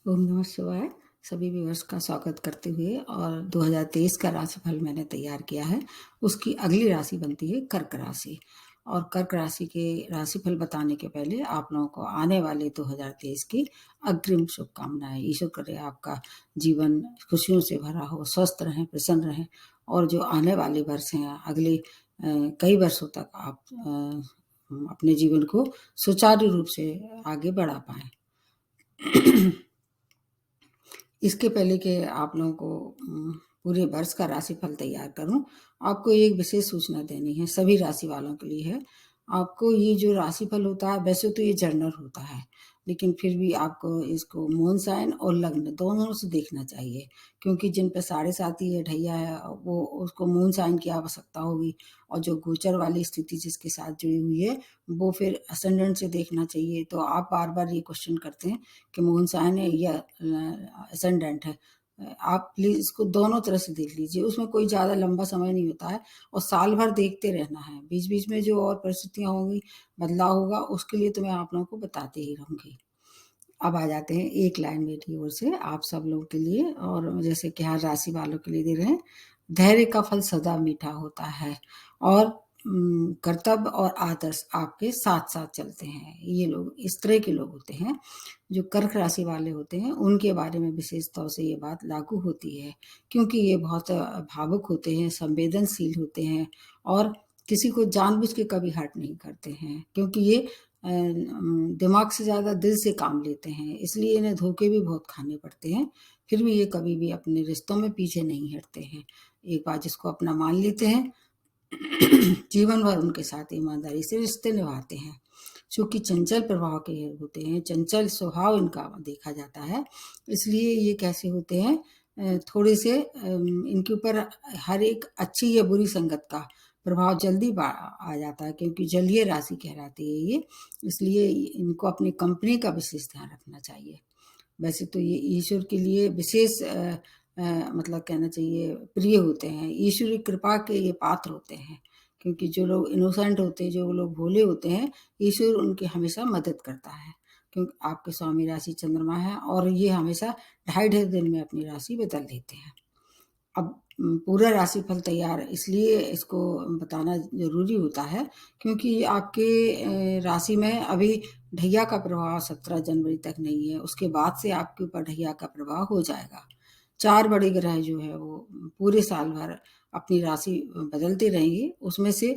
ओम नमः शिवाय। सभी व्यूअर्स का स्वागत करते हुए और 2023 का राशिफल मैंने तैयार किया है। उसकी अगली राशि बनती है कर्क राशि। और कर्क राशि के राशिफल बताने के पहले आप लोगों को आने वाले 2023 की अग्रिम शुभकामनाएं। ईश्वर करे आपका जीवन खुशियों से भरा हो, स्वस्थ रहें, प्रसन्न रहें और जो आने वाले वर्ष हैं अगले कई वर्षों तक आप अपने जीवन को सुचारू रूप से आगे बढ़ा पाएं। इसके पहले कि आप लोगों को पूरे वर्ष का राशिफल तैयार करूं, आपको एक विशेष सूचना देनी है, सभी राशि वालों के लिए है। आपको ये जो राशिफल होता है, वैसे तो ये जर्नल होता है, लेकिन फिर भी आपको इसको मून साइन और लग्न दोनों से देखना चाहिए, क्योंकि जिन पे 7.5 है, ढैया है, वो उसको मून साइन की आवश्यकता होगी और जो गोचर वाली स्थिति जिसके साथ जुड़ी हुई है वो फिर असेंडेंट से देखना चाहिए। तो आप बार बार ये क्वेश्चन करते हैं कि मून साइन है या असेंडेंट है। आप प्लीज़ इसको दोनों तरह से देख लीजिए, उसमें कोई ज़्यादा लंबा समय नहीं होता है और साल भर देखते रहना है। बीच बीच में जो और परिस्थितियाँ होंगी, बदलाव होगा, उसके लिए तो मैं आप लोगों को बताते ही रहूँगी। अब आ जाते हैं एक लाइन मेरी ओर से आप सब लोगों के लिए, और जैसे कि हर राशि वालों के लिए दे रहे हैं। धैर्य का फल सदा मीठा होता है और कर्तव्य और आदर्श आपके साथ साथ चलते हैं। ये लोग इस तरह के लोग होते हैं जो कर्क राशि वाले होते हैं, उनके बारे में विशेष तौर से ये बात लागू होती है, क्योंकि ये बहुत भावुक होते हैं, संवेदनशील होते हैं और किसी को जानबूझ के कभी हर्ट नहीं करते हैं, क्योंकि ये दिमाग से ज़्यादा दिल से काम लेते हैं, इसलिए इन्हें धोखे भी बहुत खाने पड़ते हैं। फिर भी ये कभी भी अपने रिश्तों में पीछे नहीं हटते हैं। एक बार जिसको अपना मान लेते हैं, जीवन भर उनके साथ ईमानदारी से रिश्ते निभाते हैं। चूँकि चंचल प्रभाव के होते हैं, चंचल स्वभाव इनका देखा जाता है, इसलिए ये कैसे होते हैं, थोड़े से इनके ऊपर हर एक अच्छी या बुरी संगत का प्रभाव जल्दी आ जाता है, क्योंकि जलीय राशि कहलाती है ये, इसलिए इनको अपनी कंपनी का विशेष ध्यान रखना चाहिए। वैसे तो ये ईश्वर के लिए विशेष मतलब कहना चाहिए प्रिय होते हैं, ईश्वरी कृपा के ये पात्र होते हैं, क्योंकि जो लोग इनोसेंट होते हैं, जो लोग भोले होते हैं, ईश्वर उनकी हमेशा मदद करता है, क्योंकि आपके स्वामी राशि चंद्रमा है और ये हमेशा 2.5 दिन में अपनी राशि बदल देते हैं। अब पूरा राशिफल तैयार इसलिए इसको बताना ज़रूरी होता है, क्योंकि आपके राशि में अभी ढैया का प्रभाव 17 जनवरी तक नहीं है, उसके बाद से आपके ऊपर ढैया का प्रभाव हो जाएगा। 4 बड़े ग्रह जो है वो पूरे साल भर अपनी राशि बदलते रहेंगे, उसमें से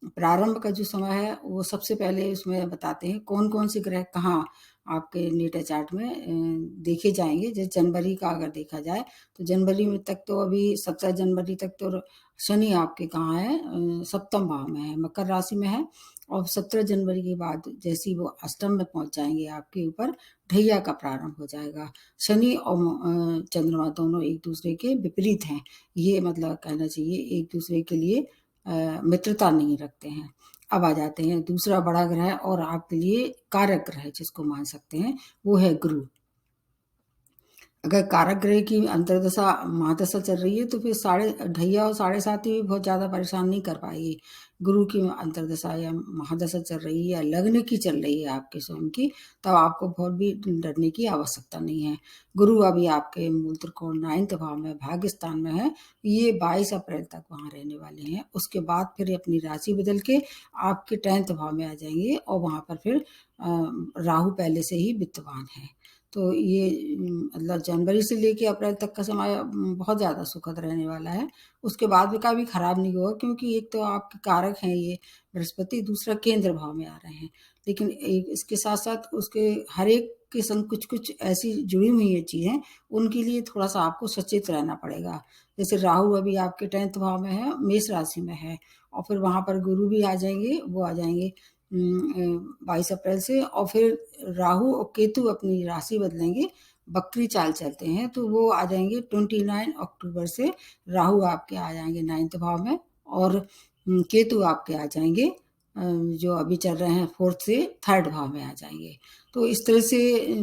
प्रारंभ का जो समय है वो सबसे पहले उसमें बताते हैं कौन-कौन से ग्रह कहाँ आपके नेटा चार्ट में देखे जाएँगे। जैसे जनवरी का अगर देखा जाए तो जनवरी में तक तो अभी 17 जनवरी तक तो शनि आपके कहाँ है, सप्तम भाव में है, मकर राशि में है, और 17 जनवरी के बाद जैसे ही वो अष्टम में पहुंच जाएंगे आपके ऊपर ढैया का प्रारंभ हो जाएगा। शनि और चंद्रमा दोनों एक दूसरे के विपरीत हैं, ये मतलब कहना चाहिए एक दूसरे के लिए मित्रता नहीं रखते हैं। अब आ जाते हैं दूसरा बड़ा ग्रह और आपके लिए कारक ग्रह जिसको मान सकते हैं, वो है गुरु। अगर कारक ग्रह की अंतर्दशा महादशा चल रही है तो फिर साढ़े ढैया और 7.5 भी बहुत ज़्यादा परेशान नहीं कर पाएगी। गुरु की अंतर्दशा या महादशा चल रही है या लग्न की चल रही है आपके स्वयं की, तब आपको बहुत भी डरने की आवश्यकता नहीं है। गुरु अभी आपके मूल त्रिकोण 9th भाव में भाग्य स्थान में है, ये 22 अप्रैल तक वहाँ रहने वाले हैं। उसके बाद फिर अपनी राशि बदल के आपके 10th भाव में आ जाएंगे और वहाँ पर फिर राहु पहले से ही वित्तवान है। तो ये मतलब जनवरी से लेके अप्रैल तक का समय बहुत ज़्यादा सुखद रहने वाला है। उसके बाद भी कभी खराब नहीं होगा, क्योंकि एक तो आपके कारक हैं ये बृहस्पति, दूसरा केंद्र भाव में आ रहे हैं। लेकिन एक इसके साथ-साथ उसके हर एक के संग कुछ-कुछ ऐसी जुड़ी हुई ये चीज़ें, उनके लिए थोड़ा-सा आपको सचेत रहना पड़ेगा। जैसे राहु अभी आपके 10th भाव में है, मेष राशि में है, और फिर वहाँ पर गुरु भी आ जाएँगे, वो आ जाएँगे 22 अप्रैल से, और फिर राहु और केतु अपनी राशि बदलेंगे, बकरी चाल चलते हैं, तो वो आ जाएंगे 29 अक्टूबर से। राहु आपके आ जाएंगे 9th भाव में और केतु आपके आ जाएंगे जो अभी चल रहे हैं 4th से 3rd भाव में आ जाएंगे। तो इस तरह से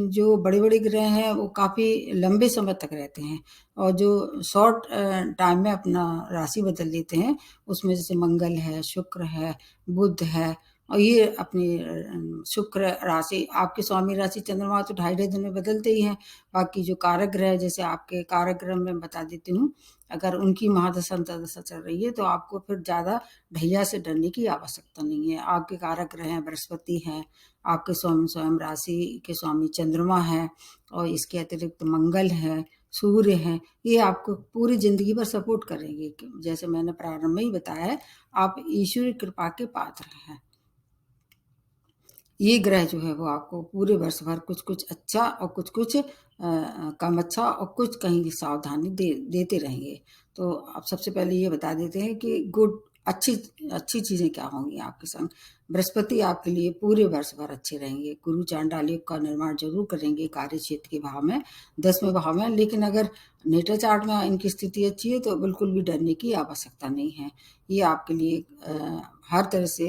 जो बड़े बड़े ग्रह हैं वो काफ़ी लंबे समय तक रहते हैं, और जो शॉर्ट टाइम में अपना राशि बदल लेते हैं, उसमें जैसे मंगल है, शुक्र है, बुध है, और ये अपनी शुक्र राशि, आपकी स्वामी राशि चंद्रमा तो ढाई दिन में बदलते ही हैं। बाकी जो कारक ग्रह, जैसे आपके कारक ग्रह में बता देती हूँ, अगर उनकी महादशा अंतर्दशा चल रही है तो आपको फिर ज़्यादा ढैया से डरने की आवश्यकता नहीं है। आपके कारक ग्रह हैं, बृहस्पति हैं, आपके स्वामी स्वयं राशि के स्वामी चंद्रमा है, और इसके अतिरिक्त मंगल है, सूर्य हैं। ये आपको पूरी ज़िंदगी भर सपोर्ट करेंगे। जैसे मैंने प्रारंभ में ही बताया है, आप ईश्वरी कृपा के पात्र हैं। ये ग्रह जो है वो आपको पूरे वर्ष भर कुछ-कुछ अच्छा और कुछ-कुछ कम अच्छा और कुछ कहीं सावधानी देते रहेंगे। तो अब सबसे पहले ये बता देते हैं कि अच्छी अच्छी चीज़ें क्या होंगी आपके संग। बृहस्पति आपके लिए पूरे वर्ष भर अच्छे रहेंगे। गुरु चांडाल योग का निर्माण ज़रूर करेंगे कार्य क्षेत्र के भाव में, 10वें भाव में। लेकिन अगर नेटल चार्ट में इनकी स्थिति अच्छी है तो बिल्कुल भी डरने की आवश्यकता नहीं है। ये आपके लिए हर तरह से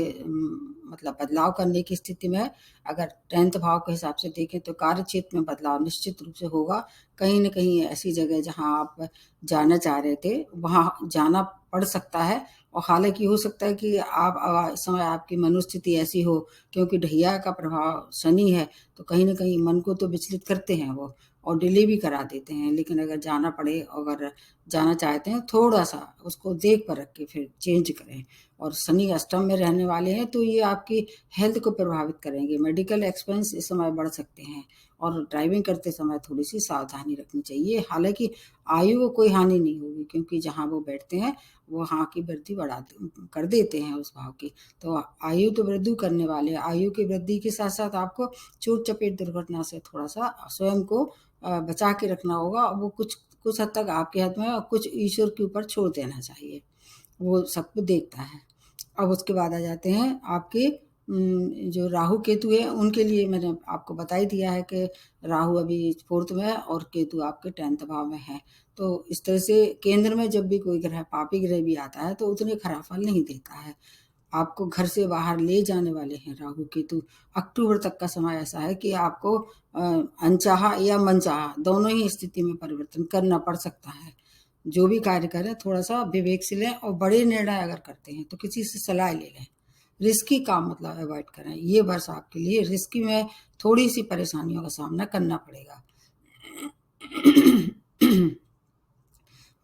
मतलब बदलाव करने की स्थिति में है। अगर 10th भाव के हिसाब से देखें तो कार्य क्षेत्र में बदलाव निश्चित रूप से होगा। कहीं न कहीं ऐसी जगह जहाँ आप जाना चाह रहे थे, वहाँ जाना पड़ सकता है। और हालाँकि हो सकता है कि आप इस समय आपकी मनोस्थिति ऐसी हो, क्योंकि ढैया का प्रभाव शनि है, तो कहीं न कहीं मन को तो विचलित करते हैं वो, और डिले भी करा देते हैं। लेकिन अगर जाना पड़े, अगर जाना चाहते हैं, थोड़ा-सा उसको देख परख के फिर चेंज करें। और शनि अष्टम में रहने वाले हैं तो ये आपकी हेल्थ को प्रभावित करेंगे। मेडिकल एक्सपेंस इस समय बढ़ सकते हैं, और ड्राइविंग करते समय थोड़ी-सी सावधानी रखनी चाहिए। हालाँकि आयु को कोई हानि नहीं होगी, क्योंकि जहाँ वो बैठते हैं, वहाँ की वृद्धि कर देते हैं उस भाव की। तो आयु तो वृद्धि करने वाले हैं। आयु की वृद्धि के साथ-साथ आपको चोट-चपेट दुर्घटना से थोड़ा-सा स्वयं को बचा के रखना होगा। और वो कुछ हद तक आपके हाथ में है, और कुछ ईश्वर के ऊपर छोड़ देना चाहिए। वो सब कुछ देखता है। अब उसके बाद आ जाते हैं आपके जो राहु केतु है, उनके लिए मैंने आपको बता ही दिया है कि राहु अभी 4th में है और केतु आपके 10th भाव में है। तो इस तरह से केंद्र में जब भी कोई ग्रह, पापी ग्रह भी आता है, तो उतने खराब फल नहीं देता है। आपको घर से बाहर ले जाने वाले हैं राहु केतु। अक्टूबर तक का समय ऐसा है कि आपको अनचाहा या मनचाहा दोनों ही स्थिति में परिवर्तन करना पड़ सकता है। जो भी कार्य करें थोड़ा-सा विवेक से लें, और बड़े निर्णय अगर करते हैं तो किसी से सलाह ले लें। रिस्की काम मतलब अवॉइड करें। ये वर्ष आपके लिए रिस्की में थोड़ी-सी परेशानियों का सामना करना पड़ेगा।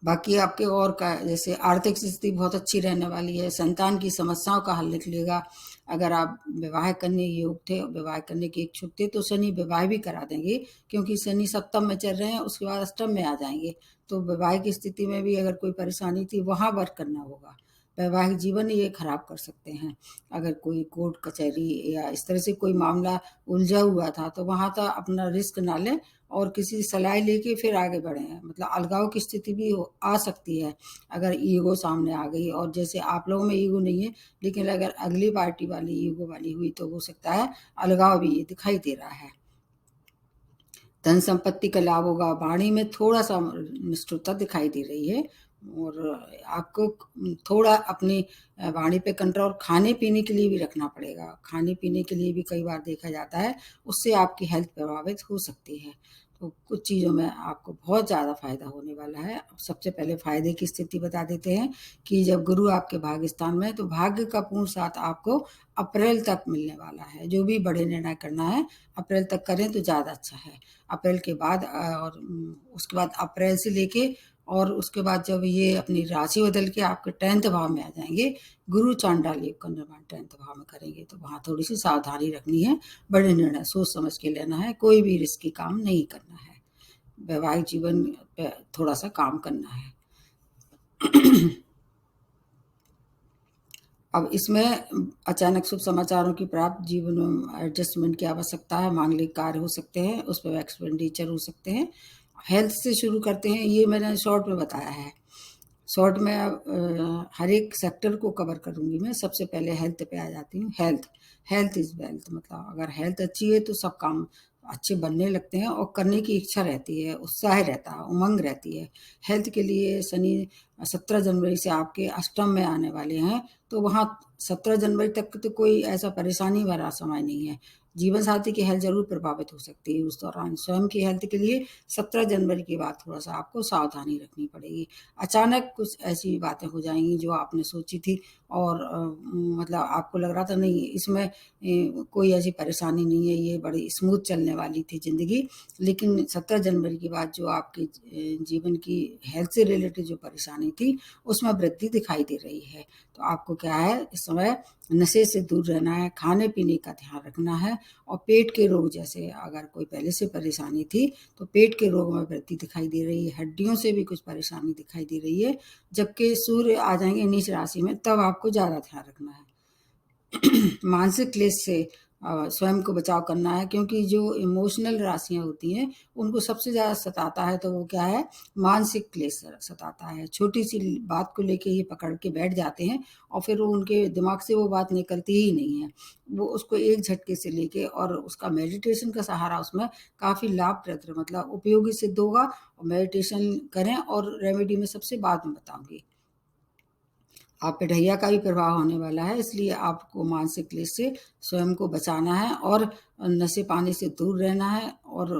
बाकी आपके और का, जैसे आर्थिक स्थिति बहुत अच्छी रहने वाली है, संतान की समस्याओं का हल निकलेगा। अगर आप विवाह करने योग्य थे, विवाह करने के इच्छुक थे, तो शनि विवाह भी करा देंगे, क्योंकि शनि सप्तम में चल रहे हैं, उसके बाद अष्टम में आ जाएंगे। तो विवाह की स्थिति में भी अगर कोई परेशानी थी, वहाँ वर्क करना होगा। वैवाहिक जीवन ये खराब कर सकते हैं। अगर कोई कोर्ट कचहरी या इस तरह से कोई मामला उलझा हुआ था, तो वहाँ तो अपना रिस्क ना लें, और किसी से सलाह लेके फिर आगे बढ़ें। मतलब अलगाव की स्थिति भी आ सकती है अगर ईगो सामने आ गई। और जैसे आप लोगों में ईगो नहीं है, लेकिन अगर अगली पार्टी वाली ईगो वाली हुई, तो हो सकता है अलगाव भी ये दिखाई दे रहा है। धन संपत्ति का लाभ होगा। वाणी में थोड़ा-सा निष्ठुरता दिखाई दे रही है, और आपको थोड़ा अपनी वाणी पे कंट्रोल खाने-पीने के लिए भी रखना पड़ेगा। खाने-पीने के लिए भी कई बार देखा जाता है, उससे आपकी हेल्थ प्रभावित हो सकती है। तो कुछ चीज़ों में आपको बहुत ज़्यादा फ़ायदा होने वाला है। सबसे पहले फ़ायदे की स्थिति बता देते हैं कि जब गुरु आपके भाग्यस्थान में है, तो भाग्य का पूर्ण साथ आपको अप्रैल तक मिलने वाला है। जो भी बड़े निर्णय करना है, अप्रैल तक करें तो ज़्यादा अच्छा है। अप्रैल के बाद उसके बाद अप्रैल से लेके, और उसके बाद जब ये अपनी राशि बदल के आपके 10th भाव में आ जाएँगे, गुरु चांडाल योग का निर्माण 10th भाव में करेंगे, तो वहाँ थोड़ी-सी सावधानी रखनी है। बड़े निर्णय सोच समझ के लेना है, कोई भी रिस्की काम नहीं करना है। वैवाहिक जीवन पे थोड़ा-सा काम करना है। अब इसमें अचानक शुभ समाचारों की प्राप्त, जीवन में एडजस्टमेंट की आवश्यकता है, मांगलिक कार्य हो सकते हैं, उस पे एक्सपेंडिचर हो सकते हैं। हेल्थ से शुरू करते हैं, ये मैंने शॉर्ट में बताया है। शॉर्ट में हर एक सेक्टर को कवर करूँगी मैं। सबसे पहले हेल्थ पे आ जाती हूँ। Health, health is wealth. मतलब अगर हेल्थ अच्छी है तो सब काम अच्छे बनने लगते हैं, और करने की इच्छा रहती है, उत्साह रहता है, उमंग रहती है। हेल्थ के लिए शनि 17 जनवरी से आपके अष्टम में आने वाले हैं, तो वहाँ 17 जनवरी तक तो कोई ऐसा परेशानी भरा समय नहीं है। जीवन साथी की हेल्थ ज़रूर प्रभावित हो सकती है उस दौरान। स्वयं की हेल्थ के लिए 17 जनवरी के बाद थोड़ा-सा आपको सावधानी रखनी पड़ेगी। अचानक कुछ ऐसी बातें हो जाएँगी जो आपने सोची थी और मतलब आपको लग रहा था नहीं इसमें कोई ऐसी परेशानी नहीं है, ये बड़ी स्मूथ चलने वाली थी ज़िंदगी। लेकिन 17 जनवरी के बाद जो आपके जीवन की हेल्थ से रिलेटेड जो परेशानी थी, उसमें वृद्धि दिखाई दे रही है। तो आपको क्या है, इस समय नशे से दूर रहना है, खाने-पीने का ध्यान रखना है और पेट के रोग जैसे अगर कोई पहले से परेशानी थी, तो पेट के रोग में वृद्धि दिखाई दे रही है, हड्डियों से भी कुछ परेशानी दिखाई दे रही है। जबकि सूर्य आ जाएँगे नीच राशि में, तब आपको ज़्यादा ध्यान रखना है। मानसिक क्लेश से स्वयं को बचाव करना है क्योंकि जो इमोशनल राशियाँ होती हैं, उनको सबसे ज़्यादा सताता है तो वो क्या है, मानसिक क्लेश सताता है। छोटी-सी बात को लेके ये पकड़ के बैठ जाते हैं और फिर वो उनके दिमाग से वो बात निकलती ही नहीं है। वो उसको एक झटके से लेके और उसका मेडिटेशन का सहारा उसमें काफ़ी लाभप्रद मतलब उपयोगी सिद्ध होगा और मेडिटेशन करें और रेमेडी मैं सबसे बाद में बताऊँगी। आप पे ढैया का भी प्रभाव होने वाला है, इसलिए आपको मानसिक क्लेश से स्वयं को बचाना है और नशे-पानी से दूर रहना है और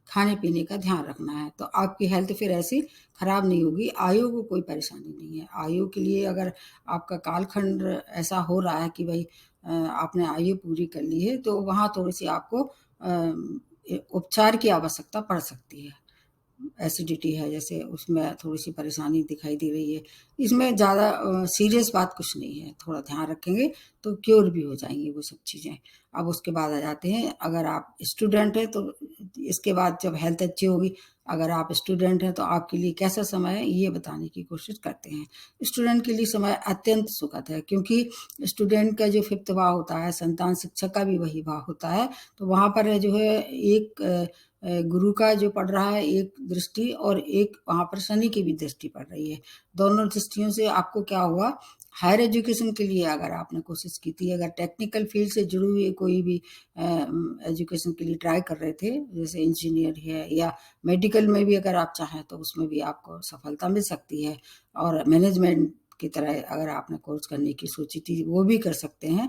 खाने-पीने का ध्यान रखना है। तो आपकी हेल्थ फिर ऐसी खराब नहीं होगी, आयु को कोई परेशानी नहीं है। आयु के लिए अगर आपका कालखंड ऐसा हो रहा है कि भई आपने आयु पूरी कर ली है, तो वहाँ थोड़ी-सी आपको उपचार की आवश्यकता पड़ सकती है। एसिडिटी है जैसे उसमें थोड़ी-सी परेशानी दिखाई दे रही है। इसमें ज़्यादा सीरियस बात कुछ नहीं है, थोड़ा ध्यान रखेंगे तो क्योर भी हो जाएँगी वो सब चीज़ें। अब उसके बाद आ जाते हैं अगर आप स्टूडेंट हैं तो इसके बाद जब हेल्थ अच्छी होगी, अगर आप स्टूडेंट हैं तो आपके लिए कैसा समय है ये बताने की कोशिश करते हैं। स्टूडेंट के लिए समय अत्यंत सुखद है क्योंकि स्टूडेंट का जो 5th भाव होता है, संतान शिक्षक का भी वही भाव होता है, तो वहाँ पर जो है एक गुरु का जो पड़ रहा है एक दृष्टि और एक वहाँ पर शनि की भी दृष्टि पड़ रही है। दोनों दृष्टियों से आपको क्या हुआ, हायर एजुकेशन के लिए अगर आपने कोशिश की थी, अगर टेक्निकल फील्ड से जुड़ी हुई कोई भी एजुकेशन के लिए ट्राई कर रहे थे, जैसे इंजीनियर है या मेडिकल में भी अगर आप चाहें तो उसमें भी आपको सफलता मिल सकती है और मैनेजमेंट की तरह अगर आपने कोर्स करने की सोची थी, वो भी कर सकते हैं।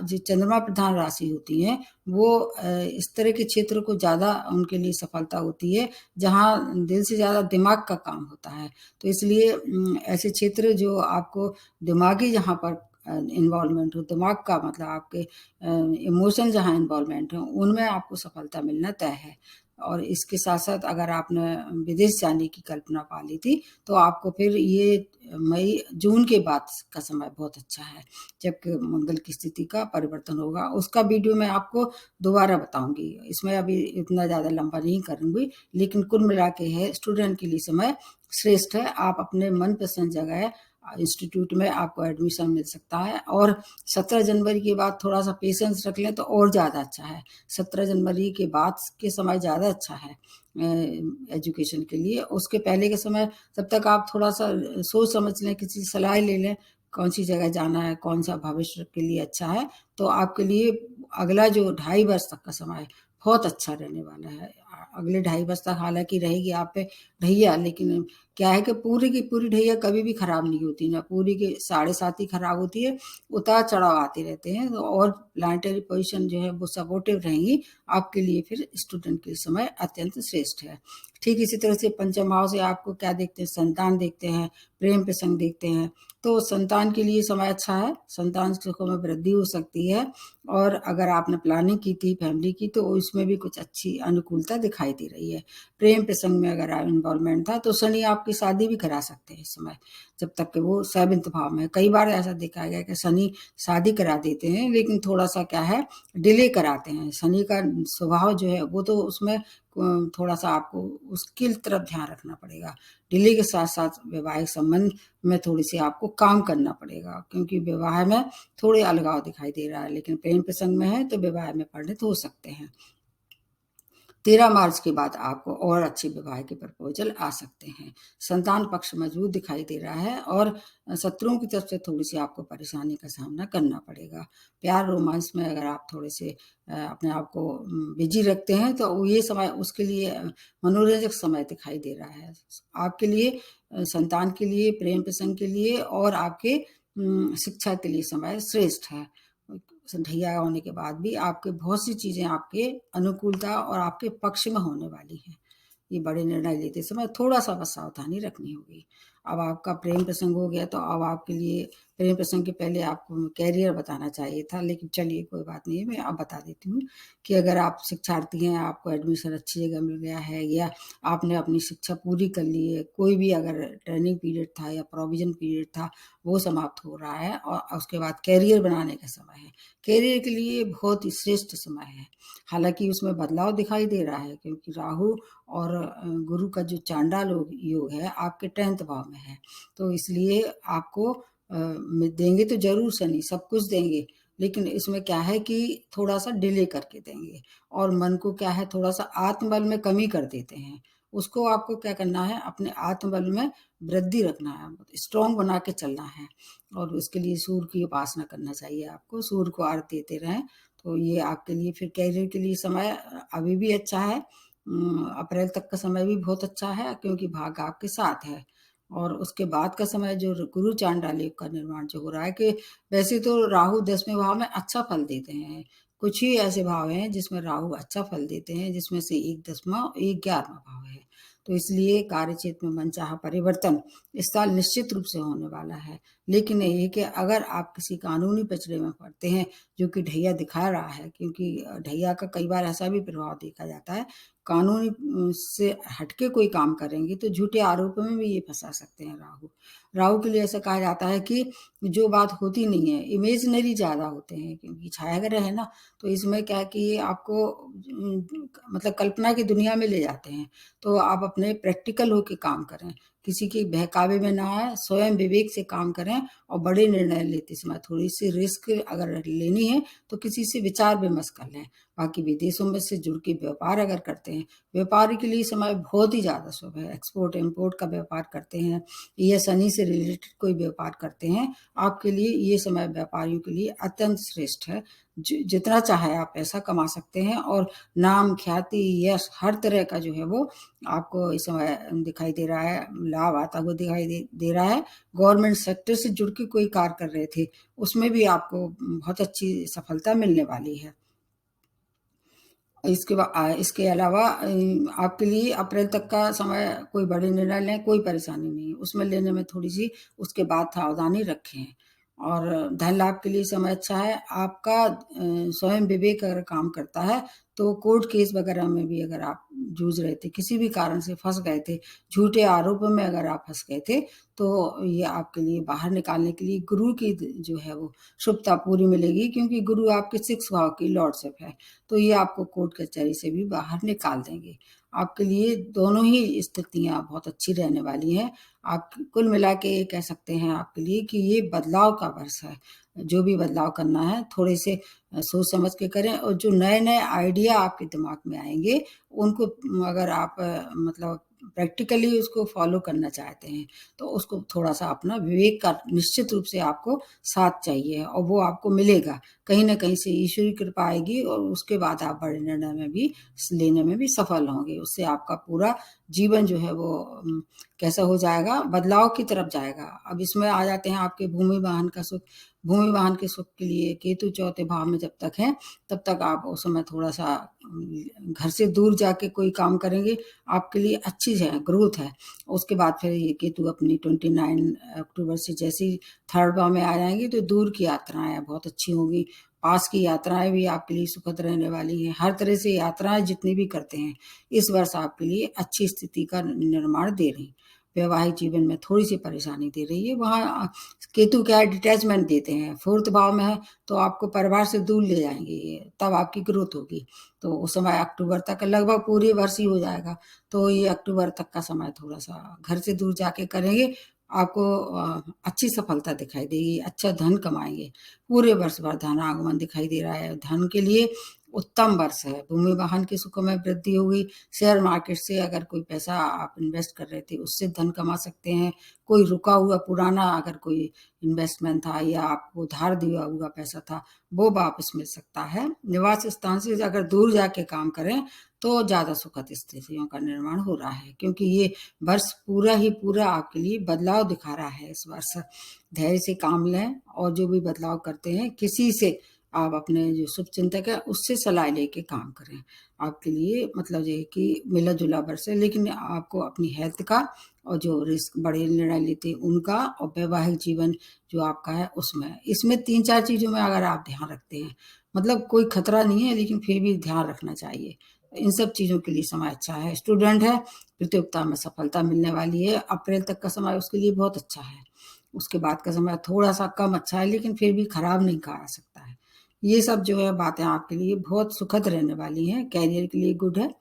जो चंद्रमा प्रधान राशि होती है वो इस तरह के क्षेत्र को ज़्यादा उनके लिए सफलता होती है, जहाँ दिल से ज़्यादा दिमाग का काम होता है। तो इसलिए ऐसे क्षेत्र जो आपको दिमागी जहाँ पर इन्वॉल्वमेंट हो, दिमाग का मतलब आपके इमोशन जहाँ इन्वॉल्वमेंट हो, उनमें आपको सफलता मिलना तय है। और इसके साथ-साथ अगर आपने विदेश जाने की कल्पना पाली थी, तो आपको फिर ये मई जून के बाद का समय बहुत अच्छा है, जब मंगल की स्थिति का परिवर्तन होगा। उसका वीडियो मैं आपको दोबारा बताऊँगी। इसमें अभी इतना ज़्यादा लंबा नहीं करूँगी, लेकिन कुल मिला के है स्टूडेंट के लिए समय श्रेष्ठ है। आप अपने मनपसंद जगह इंस्टीट्यूट में आपको एडमिशन मिल सकता है और 17 जनवरी के बाद थोड़ा-सा पेशेंस रख लें तो और ज़्यादा अच्छा है। 17 जनवरी के बाद के समय ज़्यादा अच्छा है एजुकेशन के लिए। उसके पहले के समय तब तक आप थोड़ा-सा सोच समझ लें, किसी से सलाह ले लें, कौन-सी जगह जाना है, कौन-सा भविष्य के लिए अच्छा है, तो आपके लिए अगला जो 2.5 वर्ष तक का समय है, बहुत अच्छा रहने वाला है। अगले 2.5 वर्ष तक हालाँकि रहेगी आप पे ढैया, लेकिन क्या है कि पूरी की पूरी ढैया कभी भी खराब नहीं होती, ना पूरी की साढ़े साथ ही खराब होती है, उतार-चढ़ाव आते रहते हैं तो और प्लैनेटरी पोज़ीशन जो है वो सपोर्टिव रहेंगी, आपके लिए फिर स्टूडेंट के समय अत्यंत श्रेष्ठ है। ठीक इसी तरह से पंचम भाव से आपको क्या देखते हैं, संतान देखते हैं, प्रेम प्रसंग देखते हैं, तो संतान के लिए समय अच्छा है, संतान सुखों में वृद्धि हो सकती है और अगर आपने प्लानिंग की थी फैमिली की तो उसमें भी कुछ अच्छी अनुकूलता दिखाई दे रही है। प्रेम प्रसंग में अगर इन्वॉल्वमेंट था तो शनि आपकी शादी भी करा सकते हैं इस समय, जब तक कि वो 7th भाव में है। कई बार ऐसा देखा गया है कि शनि शादी करा देते हैं लेकिन थोड़ा-सा क्या है डिले कराते हैं। शनि का स्वभाव जो है वो तो उसमें थोड़ा-सा आपको उसकी तरफ ध्यान रखना पड़ेगा। डिले के साथ-साथ वैवाहिक संबंध में थोड़ी-सी आपको काम करना पड़ेगा क्योंकि विवाह में थोड़े अलगाव दिखाई दे रहा है, लेकिन प्रेम प्रसंग में है तो विवाह में परिणत हो सकते हैं। 13 मार्च के बाद आपको और अच्छे विवाह के प्रपोज़ल आ सकते हैं। संतान पक्ष मज़बूत दिखाई दे रहा है और शत्रुओं की तरफ से थोड़ी-सी आपको परेशानी का सामना करना पड़ेगा। प्यार रोमांस में अगर आप थोड़े-से अपने आप को बिज़ी रखते हैं तो ये समय उसके लिए मनोरंजक समय दिखाई दे रहा है। आपके लिए संतान के लिए, प्रेम प्रसंग के लिए और आपके शिक्षा के लिए समय श्रेष्ठ है। ढैया होने के बाद भी आपके बहुत सी चीज़ें आपके अनुकूलता और आपके पक्ष में होने वाली हैं। ये बड़े निर्णय लेते समय थोड़ा-सा बस सावधानी रखनी होगी। अब आपका प्रेम प्रसंग हो गया, तो अब आपके लिए प्रेम प्रसंग के पहले आपको करियर बताना चाहिए था, लेकिन चलिए कोई बात नहीं है, मैं अब बता देती हूँ कि अगर आप शिक्षार्थी हैं, आपको एडमिशन अच्छी जगह मिल गया है या आपने अपनी शिक्षा पूरी कर ली है, कोई भी अगर ट्रेनिंग पीरियड था या प्रोविज़न पीरियड था, वो समाप्त हो रहा है और उसके बाद करियर बनाने का समय है। करियर के लिए बहुत ही श्रेष्ठ समय है। हालाँकि उसमें बदलाव दिखाई दे रहा है क्योंकि राहु और गुरु का जो चांडाल योग है आपके 10th भाव में है। तो इसलिए आपको देंगे तो ज़रूर शनि, सब कुछ देंगे, लेकिन इसमें क्या है कि थोड़ा-सा डिले करके देंगे और मन को क्या है थोड़ा-सा आत्मबल में कमी कर देते हैं। उसको आपको क्या करना है, अपने आत्मबल में वृद्धि रखना है, स्ट्रॉन्ग बना के चलना है और उसके लिए सूर्य की उपासना करना चाहिए आपको, सूर्य को आरती देते रहें, तो ये आपके लिए फिर करियर के लिए समय अभी भी अच्छा है। अप्रैल तक का समय भी बहुत अच्छा है क्योंकि भाग्य आपके साथ है और उसके बाद का समय जो गुरु चांडाल योग का निर्माण जो हो रहा है कि वैसे तो राहु 10वें भाव में अच्छा फल देते हैं। कुछ ही ऐसे भाव हैं जिसमें राहु अच्छा फल देते हैं, जिसमें से एक 10वां और एक 11वां भाव है। तो इसलिए कार्यक्षेत्र में मनचाहा परिवर्तन इस साल निश्चित रूप से होने वाला है। लेकिन ये है कि अगर आप किसी कानूनी पचड़े में पड़ते हैं, जो कि ढैया दिखा रहा है, क्योंकि ढैया का कई बार ऐसा भी प्रभाव देखा जाता है, कानूनी से हटके कोई काम करेंगे तो झूठे आरोपों में भी ये फंसा सकते हैं राहु। राहु के लिए ऐसा कहा जाता है कि जो बात होती नहीं है, इमेजिनरी ज़्यादा होते हैं क्योंकि छाया ग्रह है ना, तो इसमें क्या है कि ये आपको मतलब कल्पना की दुनिया में ले जाते हैं। तो आप अपने प्रैक्टिकल होके काम करें, किसी के बहकावे में ना आए, स्वयं विवेक से काम करें और बड़े निर्णय लेते समय थोड़ी-सी रिस्क अगर लेनी है, तो किसी से विचार विमर्श कर लें। बाकी विदेशों में से जुड़ के व्यापार अगर करते हैं, व्यापार के लिए समय बहुत ही ज़्यादा शुभ है। एक्सपोर्ट-इम्पोर्ट का व्यापार करते हैं या शनि से रिलेटेड कोई व्यापार करते हैं, आपके लिए ये समय व्यापारियों के लिए अत्यंत श्रेष्ठ है। जितना चाहे आप पैसा कमा सकते हैं और नाम, ख्याति, यश हर तरह का जो है वो आपको इस समय दिखाई दे रहा है, लाभ आता हुआ दिखाई दे रहा है। गवर्नमेंट सेक्टर से जुड़ के कोई कार्य कर रहे थे, उसमें भी आपको बहुत अच्छी सफलता मिलने वाली है। इसके अलावा आपके लिए अप्रैल तक का समय कोई बड़े निर्णय लें, कोई परेशानी नहीं है। उसमें लेने में थोड़ी-सी उसके बाद सावधानी रखें और धन लाभ के लिए समय अच्छा है। आपका स्वयं विवेक अगर काम करता है, तो कोर्ट केस वगैरह में भी अगर आप जूझ रहे थे, किसी भी कारण से फँस गए थे, झूठे आरोपों में अगर आप फँस गए थे, तो ये आपके लिए बाहर निकालने के लिए गुरु की जो है वो शुभता पूरी मिलेगी क्योंकि गुरु आपके 6 भाव की लॉर्डशिप है। तो ये आपको कोर्ट कचहरी से भी बाहर निकाल देंगे। आपके लिए दोनों ही स्थितियाँ बहुत अच्छी रहने वाली हैं। आप कुल मिला के ये कह सकते हैं आपके लिए कि ये बदलाव का वर्ष है। जो भी बदलाव करना है थोड़े से सोच समझ के करें और जो नए-नए आइडिया आपके दिमाग में आएँगे, उनको अगर आप मतलब प्रैक्टिकली उसको फ़ॉलो करना चाहते हैं, तो उसको थोड़ा-सा अपना विवेक का निश्चित रूप से आपको साथ चाहिए और वो आपको मिलेगा। कहीं न कहीं से ईश्वर की कृपा आएगी और उसके बाद आप बड़े निर्णय में भी लेने में भी सफल होंगे। उससे आपका पूरा जीवन जो है वो कैसा हो जाएगा, बदलाव की तरफ जाएगा। अब इसमें आ जाते हैं आपके भूमि वाहन का सुख। भूमि वाहन के सुख के लिए केतु 4थे भाव में जब तक है, तब तक आप उस समय थोड़ा-सा घर से दूर जाके कोई काम करेंगे, आपके लिए अच्छी है, ग्रोथ है। उसके बाद फिर ये केतु अपनी 29 अक्टूबर से जैसे ही 3rd भाव में आ जाएँगे, तो दूर की यात्राएँ बहुत अच्छी होंगी। पास की यात्राएँ भी आपके लिए सुखद रहने वाली हैं। हर तरह से यात्राएँ जितनी भी करते हैं, इस वर्ष आपके लिए अच्छी स्थिति का निर्माण दे रही। वैवाहिक जीवन में थोड़ी-सी परेशानी दे रही है। वहाँ केतु क्या है डिटैचमेंट देते हैं। 4th भाव में है, तो आपको परिवार से दूर ले जाएँगे ये, तब आपकी ग्रोथ होगी। तो उस समय अक्टूबर तक लगभग पूरे वर्ष ही हो जाएगा। तो ये अक्टूबर तक का समय थोड़ा-सा घर से दूर जाके करेंगे, आपको अच्छी सफलता दिखाई देगी, अच्छा धन कमाएँगे। पूरे वर्ष भर धनागमन दिखाई दे रहा है। धन के लिए उत्तम वर्ष है। भूमि वाहन के सुखों में वृद्धि होगी। शेयर मार्केट से अगर कोई पैसा आप इन्वेस्ट कर रहे थे, उससे धन कमा सकते हैं। कोई रुका हुआ पुराना अगर कोई इन्वेस्टमेंट था या आपको उधार दिया हुआ पैसा था, वो वापस मिल सकता है। निवास स्थान से अगर दूर जाके काम करें, तो ज़्यादा सुखद स्थितियों का निर्माण हो रहा है क्योंकि ये वर्ष पूरा ही पूरा आपके लिए बदलाव दिखा रहा है इस वर्ष। धैर्य से काम लें और जो भी बदलाव करते हैं, किसी से आप अपने जो शुभचिंतक है उससे सलाह लेके काम करें। आपके लिए मतलब ये है कि मिला-जुला वर्ष है, लेकिन आपको अपनी हेल्थ का और जो रिस्क बड़े निर्णय लेते हैं उनका और वैवाहिक जीवन जो आपका है उसमें। इसमें 3-4 चीज़ों में अगर आप ध्यान रखते हैं, मतलब कोई खतरा नहीं है लेकिन फिर भी ध्यान रखना चाहिए। इन सब चीज़ों के लिए समय अच्छा है। स्टूडेंट है, प्रतियोगिता में सफलता मिलने वाली है। अप्रैल तक का समय उसके लिए बहुत अच्छा है। उसके बाद का समय थोड़ा-सा कम अच्छा है, लेकिन फिर भी खराब नहीं कहा जा सकता है। ये सब जो है बातें आपके लिए बहुत सुखद रहने वाली हैं। करियर के लिए गुड है,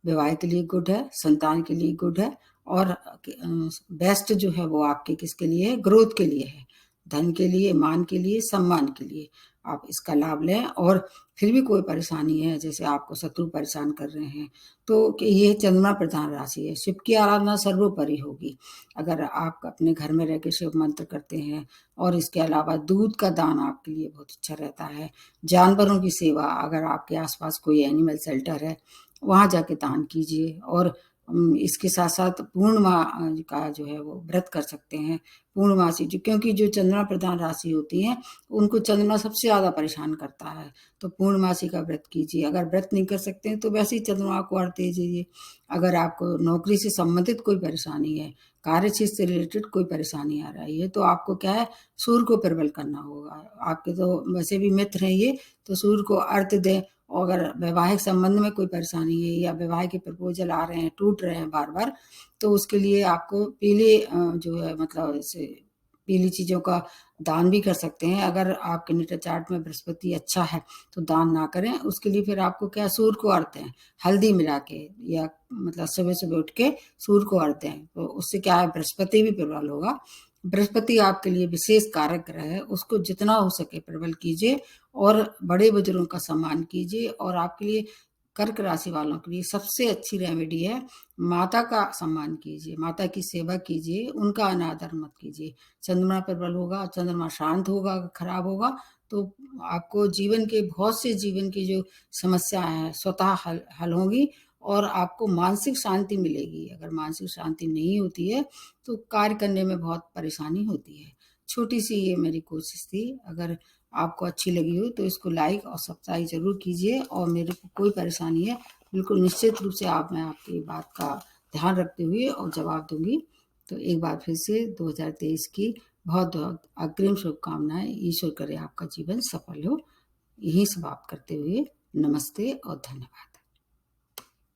विवाह के लिए गुड है, संतान के लिए गुड है और बेस्ट जो है वो आपके किसके लिए है? ग्रोथ के लिए है। धन के लिए, मान के लिए, सम्मान के लिए। आप इसका लाभ लें और फिर भी कोई परेशानी है, जैसे आपको शत्रु परेशान कर रहे हैं, तो कि ये चंद्रमा प्रधान राशि है। शिव की आराधना सर्वोपरि होगी। अगर आप अपने घर में रह के शिव मंत्र करते हैं और इसके अलावा दूध का दान आपके लिए बहुत अच्छा रहता है। जानवरों की सेवा, अगर आपके आस-पास कोई एनिमल शेल्टर है, वहाँ जाके दान कीजिए और इसके साथ-साथ पूर्णिमा का जो है वो व्रत कर सकते हैं। पूर्णमासी जो क्योंकि जो चंद्रमा प्रधान राशि होती है, उनको चंद्रमा सबसे ज़्यादा परेशान करता है, तो पूर्णमासी का व्रत कीजिए। अगर व्रत नहीं कर सकते हैं तो वैसे ही चंद्रमा को अर्घ्य दीजिए। अगर आपको नौकरी से संबंधित कोई परेशानी है, कार्यक्षेत्र से रिलेटेड कोई परेशानी आ रही है, तो आपको क्या है सूर्य को प्रबल करना होगा। आपके तो वैसे भी मित्र हैं ये, तो सूर्य को अर्घ्य दें। और अगर वैवाहिक संबंध में कोई परेशानी है या विवाह के प्रपोज़ल आ रहे हैं, टूट रहे हैं बार-बार, तो उसके लिए आपको पीले जो है मतलब ऐसे पीली चीज़ों का दान भी कर सकते हैं। अगर आपके नेटर चार्ट में बृहस्पति अच्छा है, तो दान ना करें। उसके लिए फिर आपको क्या सूर्य को अर्घ्य दें, हल्दी मिला के या मतलब सुबह-सुबह उठ के सूर्य को अर्घ्य दें। तो उससे क्या है बृहस्पति भी प्रबल होगा। बृहस्पति आपके लिए विशेष कारक ग्रह है, उसको जितना हो सके प्रबल कीजिए और बड़े-बुजुर्गों का सम्मान कीजिए और आपके लिए कर्क राशि वालों के लिए सबसे अच्छी रेमेडी है, माता का सम्मान कीजिए, माता की सेवा कीजिए, उनका अनादर मत कीजिए। चंद्रमा प्रबल होगा, चंद्रमा शांत होगा, खराब होगा, तो आपको जीवन के बहुत से जीवन की जो समस्याएँ हैं, स्वतः हल होंगी और आपको मानसिक शांति मिलेगी। अगर मानसिक शांति नहीं होती है, तो कार्य करने में बहुत परेशानी होती है। छोटी-सी ये मेरी कोशिश थी, अगर आपको अच्छी लगी हो तो इसको लाइक और सब्सक्राइब ज़रूर कीजिए और मेरे को कोई परेशानी है, बिल्कुल निश्चित रूप से आप मैं आपकी बात का ध्यान रखते हुए और जवाब दूँगी। तो एक बार फिर से 2023 की बहुत-बहुत अग्रिम शुभकामनाएँ। ईश्वर करे आपका जीवन सफल हो। यही समाप्त करते हुए नमस्ते और धन्यवाद।